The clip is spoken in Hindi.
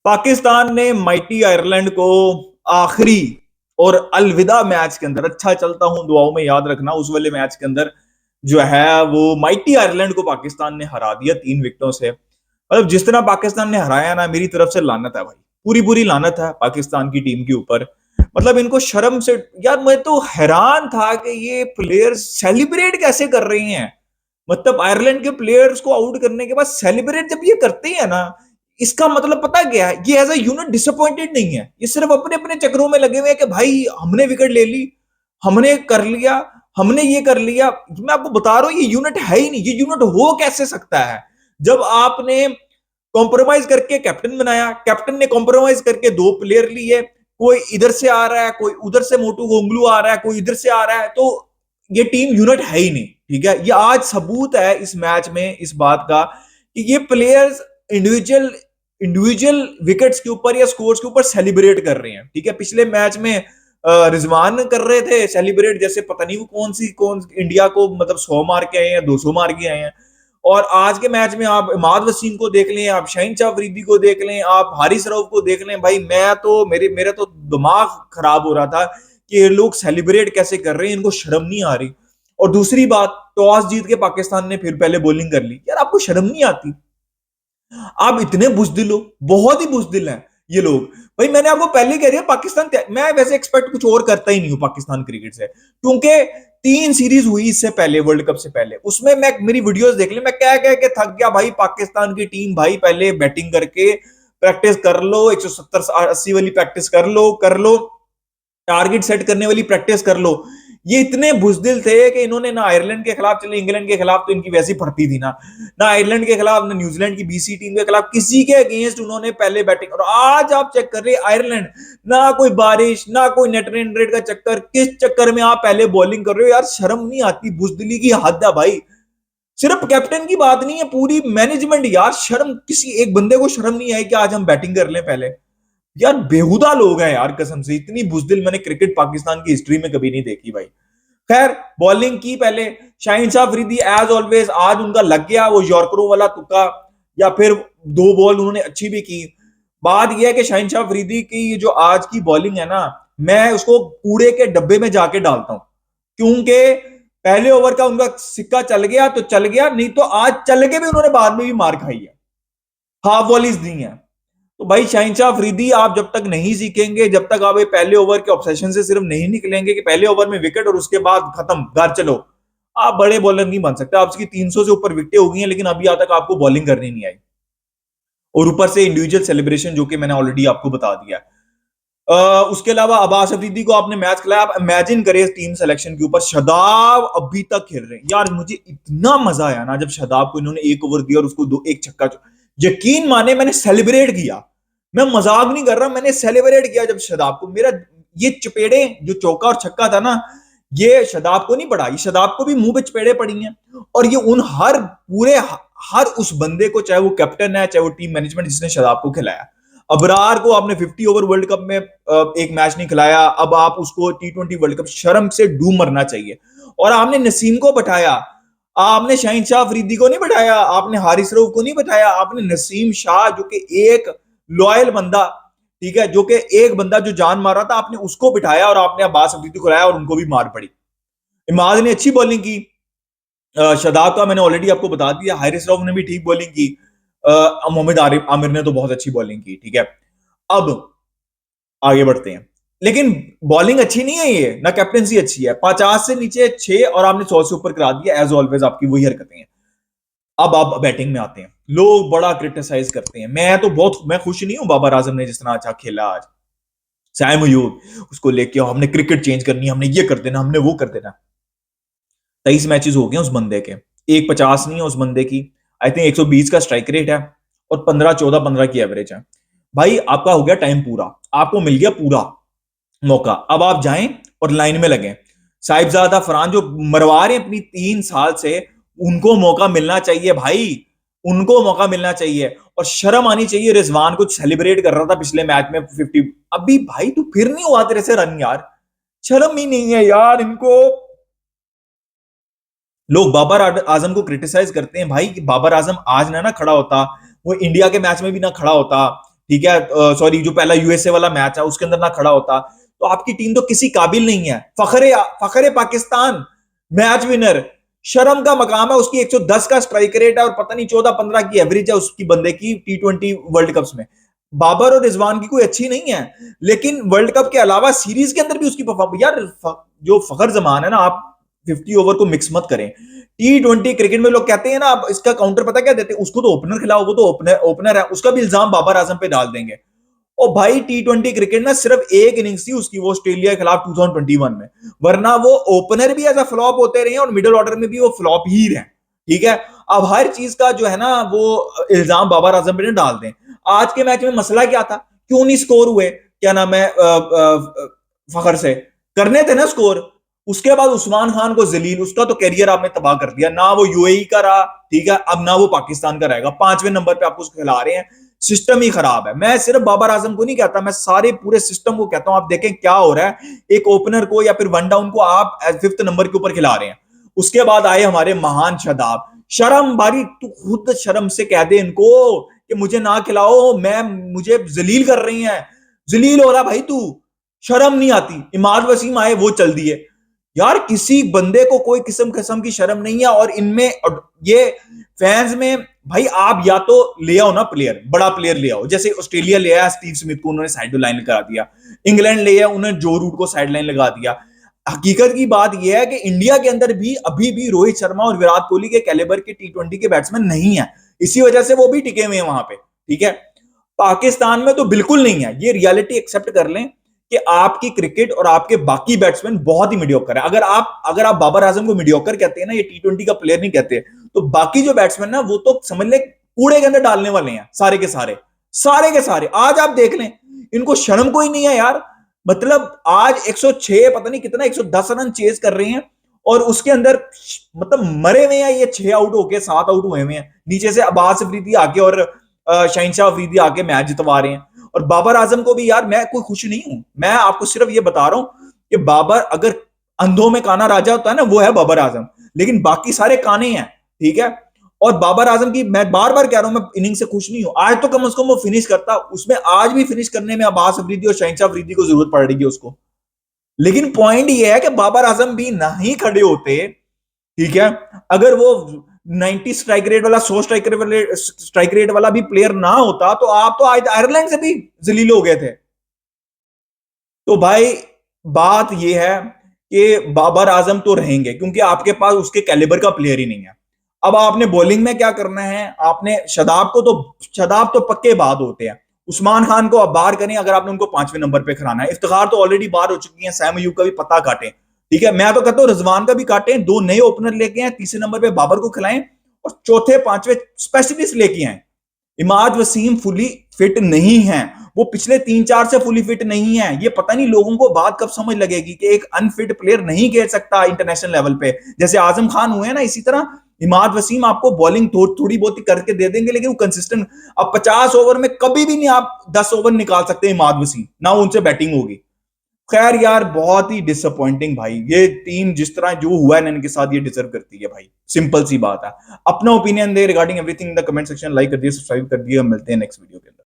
पाकिस्तान ने माइटी आयरलैंड को आखिरी और अलविदा मैच के अंदर, अच्छा चलता हूं दुआओं में याद रखना, उस वाले मैच के अंदर जो है वो माइटी आयरलैंड को पाकिस्तान ने हरा दिया 3 विकेटों से। मतलब जिस तरह पाकिस्तान ने हराया ना, मेरी तरफ से लानत है भाई, पूरी पूरी लानत है पाकिस्तान की टीम के ऊपर। मतलब इनको शर्म से, यार मैं तो हैरान था कि ये प्लेयर्स सेलिब्रेट कैसे कर रहे हैं। मतलब आयरलैंड के प्लेयर्स को आउट करने के बाद सेलिब्रेट जब ये करते हैं ना, इसका मतलब पता क्या है, ये एज अ यूनिट डिसअपॉइंटेड नहीं है, ये सिर्फ अपने अपने चक्रों में लगे हुए हैं कि भाई हमने विकेट ले ली, हमने कर लिया, हमने ये कर लिया। मैं आपको बता रहा हूं ये यूनिट है ही नहीं। ये यूनिट हो कैसे सकता है जब आपने कॉम्प्रोमाइज करके कैप्टन बनाया, कैप्टन ने कॉम्प्रोमाइज करके 2 प्लेयर लिए, कोई इधर से आ रहा है, कोई उधर से मोटू गोंगलू आ रहा है, कोई इधर से आ रहा है, तो ये टीम यूनिट है ही नहीं। ठीक है, ये आज सबूत है इस मैच में इस बात का कि ये प्लेयर्स इंडिविजुअल इंडिविजुअल विकेट्स के ऊपर या स्कोर्स के ऊपर सेलिब्रेट कर रहे हैं। ठीक है, पिछले मैच में रिजवान कर रहे थे सेलिब्रेट, जैसे पता नहीं वो कौन इंडिया को मतलब 100 मार के आए हैं, 200 मार के आए हैं। और आज के मैच में आप इमाद वसीम को देख लें, आप शाहीन शाह अफरीदी को देख लें, आप हारिस रऊफ को देख लें, भाई मैं तो मेरे तो दिमाग खराब हो रहा था कि ये लोग सेलिब्रेट कैसे कर रहे हैं, इनको शर्म नहीं आ रही। और दूसरी बात, टॉस जीत के पाकिस्तान ने फिर पहले बॉलिंग कर ली। यार आपको शर्म नहीं आती? आप इतने बुजदिल हो, बहुत ही बुजदिल हैं ये लोग। भाई मैंने आपको पहले कह दिया पाकिस्तान, मैं वैसे एक्सपेक्ट कुछ और करता ही नहीं हूं पाकिस्तान क्रिकेट से, क्योंकि 3 सीरीज हुई इससे पहले, वर्ल्ड कप से पहले, उसमें मैं मेरी वीडियोस देख ली, मैं कह कह के थक गया भाई। पाकिस्तान की टीम भाई पहले बैटिंग करके प्रैक्टिस कर लो, 170-80 वाली प्रैक्टिस कर लो, टारगेट सेट करने वाली प्रैक्टिस कर लो। ये इतने बुजदिल थे कि इन्होंने ना आयरलैंड के खिलाफ, चले इंग्लैंड के खिलाफ तो इनकी वैसी पड़ती थी ना, ना आयरलैंड के खिलाफ, ना न्यूजीलैंड की बीसी टीम के खिलाफ, किसी के अगेंस्ट उन्होंने पहले बैटिंग। और आज आप चेक कर रहे आयरलैंड, ना कोई बारिश, ना कोई नेट रन रेट का चक्कर, किस चक्कर में आप पहले बॉलिंग कर रहे हो? यार शर्म नहीं आती? बुजदिली की हद है भाई। सिर्फ कैप्टन की बात नहीं है, पूरी मैनेजमेंट, यार शर्म, किसी एक बंदे को शर्म नहीं आई कि आज हम बैटिंग कर लें पहले? यार बेहुदा लोग हैं यार, कसम से इतनी बुजदिल मैंने क्रिकेट पाकिस्तान की हिस्ट्री में कभी नहीं देखी भाई। खैर, बॉलिंग की पहले शाहीन शाह अफरीदी एज ऑलवेज, आज उनका लग गया वो यॉर्करों वाला तुक्का, या फिर 2 बॉल उन्होंने अच्छी भी की। बात यह है कि शाहीन शाह अफरीदी की जो आज की बॉलिंग है ना, मैं उसको कूड़े के डब्बे में जाके डालता हूं, क्योंकि पहले ओवर का उनका सिक्का चल गया तो चल गया, नहीं तो आज चल के भी उन्होंने बाद में भी मार खाई है, हाफ वॉलीज दी हैं। तो भाई शाहिनशाह अफरीदी, आप जब तक नहीं सीखेंगे, जब तक आप ये पहले ओवर के ऑब्सेशन से सिर्फ नहीं निकलेंगे कि पहले ओवर में विकेट और उसके बाद खत्म घर चलो, आप बड़े बॉलर नहीं बन सकते। आपकी 300 से ऊपर विकेटें हो गई हैं, लेकिन अभी आज तक आपको बॉलिंग करनी नहीं आई। और ऊपर से इंडिविजुअल सेलिब्रेशन, जो कि मैंने ऑलरेडी आपको बता दिया। उसके अलावा अब्बास अफरीदी को आपने मैच खिलाया। आप इमेजिन करें टीम सिलेक्शन के ऊपर, शादाब अभी तक खेल रहे हैं। यार मुझे इतना मजा आया ना जब शादाब को इन्होंने 1 ओवर दिया और उसको एक छक्का, यकीन माने मैंने सेलिब्रेट किया। मैं मजाक नहीं कर रहा, मैंने सेलिब्रेट किया जब शादाब को, मेरा ये चपेड़े जो चौका और छक्का था ना, ये शादाब को नहीं पड़ा, ये शादाब को भी मुंह पे चपेड़े पड़ी हैं। और ये उन हर उस बंदे को, चाहे वो कैप्टन है, चाहे वो टीम मैनेजमेंट, जिसने शादाब को खिलाया। अबरार को आपने 50 ओवर वर्ल्ड कप में एक मैच नहीं खिलाया, अब आप उसको T20 वर्ल्ड कप, शर्म से डूब मरना चाहिए। और आपने नसीम को बैठाया, आपने शाहीन शाह अफरीदी को नहीं बैठाया, आपने हारिस रऊफ को नहीं बैठाया, आपने नसीम शाह जो कि एक लॉयल बंदा, ठीक है, जो कि एक बंदा जो जान मार रहा था, आपने उसको बिठाया और आपने अब्बास अफरीदी को लाया और उनको भी मार पड़ी। इमाद ने अच्छी बॉलिंग की, शादाब का मैंने ऑलरेडी आपको बता दिया, हारिस रऊफ ने भी ठीक बॉलिंग की, मोहम्मद आमिर ने तो बहुत अच्छी बॉलिंग की। ठीक है, अब आगे बढ़ते हैं। लेकिन बॉलिंग अच्छी नहीं है ये, ना कैप्टनसी अच्छी है। 50 से नीचे 6 और आपने 100 से ऊपर करा दिया, एज ऑलवेज आपकी वही हरकतें हैं। अब आप बैटिंग में आते हैं, लोग बड़ा क्रिटिसाइज करते हैं। मैं खुश नहीं हूं बाबर आजम ने जिस तरह अच्छा खेला आज। सैम अयूब, उसको लेके हमने क्रिकेट चेंज करनी, हमने ये कर देना, हमने वो कर देना। 23 मैचेस हो गए उस बंदे के, 150 नहीं है उस बंदे की, आई थिंक 120 का स्ट्राइक रेट है और 15-14-15 की एवरेज है। भाई आपका हो गया टाइम पूरा, आपको मिल गया पूरा मौका, अब आप जाएं और लाइन में लगे। साहिबजादा फरहान जो मरवा रहे हैं अपनी 3 साल से, उनको मौका मिलना चाहिए भाई, उनको मौका मिलना चाहिए। और शर्म आनी चाहिए, रिजवान कुछ सेलिब्रेट कर रहा था पिछले मैच में 50, अभी भाई तू फिर नहीं हुआ तेरे से रन यार, शर्म ही नहीं है यार इनको। लोग बाबर आजम को क्रिटिसाइज करते हैं भाई, कि बाबर आजम आज ना खड़ा होता, वो इंडिया के मैच में भी ना खड़ा होता, ठीक है, सॉरी, जो पहला यूएसए वाला मैच है उसके अंदर ना खड़ा होता, तो आपकी टीम तो किसी काबिल नहीं है। फखरे फखरे पाकिस्तान, मैच विनर, शर्म का मकाम है। उसकी 110 का स्ट्राइक रेट है और पता नहीं 14-15 की एवरेज है उसकी बंदे की T20 वर्ल्ड कप्स में। बाबर और रिजवान की कोई अच्छी नहीं है, लेकिन वर्ल्ड कप के अलावा सीरीज के अंदर भी उसकी परफॉर्मेंस, यार जो फखर जमान है ना, आप 50 ओवर को मिक्स मत करें। T20 क्रिकेट में लोग कहते हैं ना, आप इसका काउंटर पता क्या देते हैं, उसको तो ओपनर खिलाओ, वो तो ओपनर है, उसका भी इल्जाम बाबर आजम पे डाल देंगे। और भाई T20 क्रिकेट में सिर्फ एक इनिंग्स थी उसकी, वो ऑस्ट्रेलिया के खिलाफ 2021 में, वरना वो ओपनर भी ऐसा फ्लॉप होते रहे और मिडिल ऑर्डर में भी वो फ्लॉप ही रहे। ठीक है, अब हर चीज का जो है ना वो इल्जाम बाबर आजम पे डाल दें। आज के मैच में मसला क्या था, क्यों नहीं स्कोर हुए, क्या नाम है, फखर से करने थे ना स्कोर। उसके बाद उस्मान खान को जलील, उसका तो कैरियर आपने तबाह कर दिया, ना वो यूएई का रहा, ठीक है, अब ना वो पाकिस्तान का रहेगा। 5वें नंबर पे आपको खिला रहे हैं, सिस्टम ही खराब है। मैं सिर्फ बाबर आजम को नहीं कहता, मैं सारे पूरे सिस्टम को कहता हूं। आप देखें क्या हो रहा है, एक ओपनर को या फिर वन डाउन को आप 5th नंबर के ऊपर खिला रहे हैं। उसके बाद आए हमारे महान शादाब, शर्म बारी, तू खुद शर्म से कह दे इनको कि मुझे ना खिलाओ, मैं मुझे जलील कर रही हैं, जलील हो रहा भाई तू, शर्म नहीं आती। इमाद वसीम आए, वो चल दिए। यार किसी बंदे को कोई किस्म किस्म की शर्म नहीं है। और इनमें ये फैंस में भाई, आप या तो ले आओ ना प्लेयर, बड़ा प्लेयर ले आओ, जैसे ऑस्ट्रेलिया ले आया स्टीव स्मिथ को, उन्होंने साइड लाइन लगा दिया। इंग्लैंड ले आया, उन्होंने जो रूट को साइड लाइन लगा दिया। हकीकत की बात यह है कि इंडिया के अंदर भी अभी भी रोहित शर्मा और विराट कोहली के कैलिबर के T20 के बैट्समैन नहीं है, इसी वजह से वो भी टिके हुए हैं वहां पे। ठीक है, पाकिस्तान में तो बिल्कुल नहीं है। ये रियलिटी एक्सेप्ट कर लें कि आपकी क्रिकेट और आपके बाकी बैट्समैन बहुत ही मीडियोकर है। अगर आप बाबर आजम को मीडियोकर कहते हैं ना, ये T20 का प्लेयर नहीं कहते, तो बाकी जो बैट्समैन ना वो तो समझ ले कूड़े के अंदर डालने वाले हैं, सारे के सारे, सारे के सारे। आज आप देख लें, इनको शर्म कोई नहीं है यार। मतलब आज 106 पता नहीं कितना 110 रन चेज कर रहे हैं, और उसके अंदर मतलब मरे हुए हैं ये 6 आउट होके 7 आउट हुए हुए हैं। नीचे से अब्बास अफरीदी आके और शहनशाह अफरीदी आके मैच जितवा रहे हैं। और बाबर आजम को भी यार, मैं कोई खुश नहीं हूं, मैं आपको सिर्फ ये बता रहा हूं कि बाबर अगर अंधों में काना राजा होता है ना, वो है बाबर आजम, लेकिन बाकी सारे काने हैं। ठीक है, और बाबर आजम की मैं बार बार कह रहा हूं, मैं इनिंग से खुश नहीं हूं। आज तो कम से कम वो फिनिश करता, उसमें आज भी फिनिश करने में अब्बास अफरीदी और शहनशाह अफरीदी को जरूरत पड़ रही है उसको। लेकिन पॉइंट ये है कि बाबर आजम भी नहीं खड़े होते, ठीक है, अगर वो 90 स्ट्राइक रेट वाला 100 स्ट्राइक रेट वाला भी प्लेयर ना होता, तो आप तो आज आयरलैंड से भी जलील हो गए थे। तो भाई बात यह है कि बाबर आजम तो रहेंगे, क्योंकि आपके पास उसके कैलिबर का प्लेयर ही नहीं है। अब आपने बॉलिंग में क्या करना है, आपने शदाब तो पक्के बाद होते हैं। उस्मान खान को आप बाहर करें, अगर आपने उनको 5वें नंबर पे खिलाना है। इफ्तिखार तो ऑलरेडी बाहर हो चुकी हैं, सैम अयूब का भी पता काटें। ठीक है, मैं तो कहता हूं रिजवान का भी काटें, 2 नए ओपनर लेके आए, 3रे नंबर पे बाबर को खिलाएं, और चौथे 5वें स्पेशलिस्ट लेके आए। इमाद वसीम फुली फिट नहीं है, वो पिछले 3-4 से फुली फिट नहीं है। ये पता नहीं लोगों को बात कब समझ लगेगी कि एक अनफिट प्लेयर नहीं खेल सकता इंटरनेशनल लेवल पे, जैसे आजम खान हुए ना, इसी तरह इमाद वसीम आपको बॉलिंग थोड़ी बहुत करके दे देंगे, लेकिन वो कंसिस्टेंट, अब 50 ओवर में कभी भी नहीं आप 10 ओवर निकाल सकते इमाद वसीम, ना उनसे बैटिंग होगी। खैर यार, बहुत ही डिसअपॉइंटिंग भाई, ये टीम जिस तरह जो हुआ है इनके साथ, ये डिजर्व करती है भाई, सिंपल सी बात है। अपना opinion they regarding everything in the comment section, like कर दिए, सब्सक्राइब कर दिए, मिलते हैं नेक्स्ट वीडियो के अंदर।